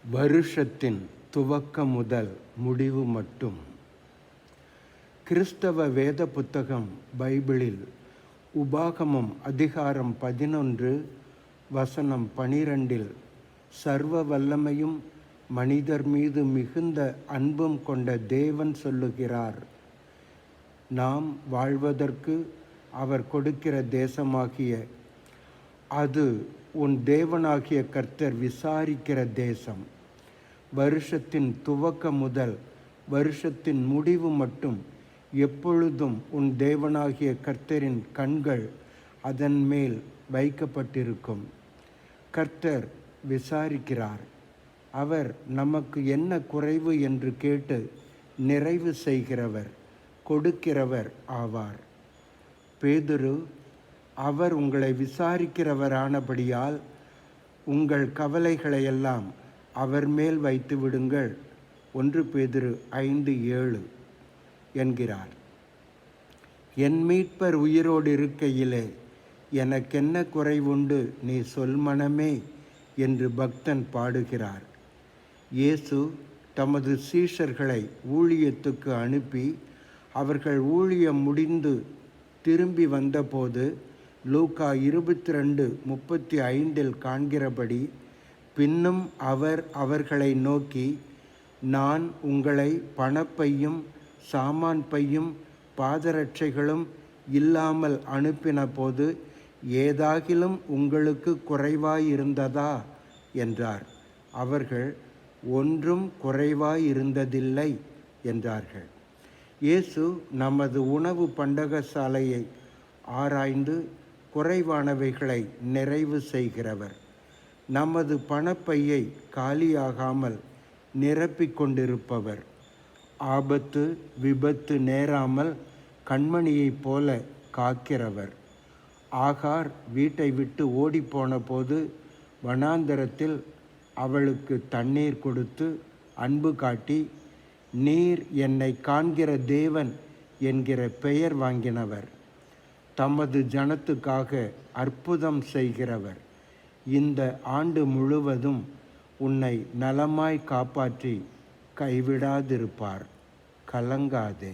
வருஷத்தின் துவக்கம் முதல் முடிவு மட்டும். கிறிஸ்தவ வேத புத்தகம் பைபிளில் உபாகமம் அதிகாரம் 11 வசனம் 12 சர்வ வல்லமையும் மனிதர் மீது மிகுந்த அன்பும் கொண்ட தேவன் சொல்லுகிறார், நாம் வாழ்வதற்கு அவர் கொடுக்கிற தேசமாகிய அது உன் தேவனாகிய கர்த்தர் விசாரிக்கிற தேசம். வருஷத்தின் துவக்கம் முதல் வருஷத்தின் முடிவு மட்டும் எப்பொழுதும் உன் தேவனாகிய கர்த்தரின் கண்கள் அதன் மேல் வைக்கப்பட்டிருக்கும். கர்த்தர் விசாரிக்கிறார். அவர் நமக்கு என்ன குறைவு என்று கேட்டு நிறைவு செய்கிறவர், கொடுக்கிறவர் ஆவார். பேதுரு, அவர் உங்களை விசாரிக்கிறவரானபடியால் உங்கள் கவலைகளையெல்லாம் அவர் மேல் வைத்து விடுங்கள். 1 பேதுரு 5:7 என்கிறார். என் மீட்பர் உயிரோடு இருக்கையிலே எனக்கென்ன குறைவுண்டு, நீ சொல் மனமே என்று பக்தன் பாடுகிறார். இயேசு தமது சீஷர்களை ஊழியத்துக்கு அனுப்பி அவர்கள் ஊழியம் முடிந்து திரும்பி வந்தபோது லூக்கா 22:35 காண்கிறபடி, பின்னும் அவர் அவர்களை நோக்கி, நான் உங்களை பணப்பையும் சாமான் பையும் பாதரட்சைகளும் இல்லாமல் அனுப்பின போது ஏதாகிலும் உங்களுக்கு குறைவாயிருந்ததா என்றார். அவர்கள், ஒன்றும் குறைவாயிருந்ததில்லை என்றார்கள். இயேசு நமது உணவு பண்டகசாலையை ஆராய்ந்து குறைவானவைகளை நிறைவு செய்கிறவர். நமது பணப்பையை காலியாகாமல் நிரப்பிக் கொண்டிருப்பவர். ஆபத்து விபத்து நேராமல் கண்மணியைப் போல காக்கிறவர். ஆகார் வீட்டை விட்டு ஓடிப்போன போது வனாந்தரத்தில் அவளுக்கு தண்ணீர் கொடுத்து அன்பு காட்டி, நீர் என்னை காண்கிற தேவன் என்கிற பெயர் வாங்கினவர். தமது ஜனத்துக்காக அற்புதம் செய்கிறவர். இந்த ஆண்டு முழுவதும் உன்னை நலமாய் காப்பாற்றி கைவிடாதிருப்பார். கலங்காதே.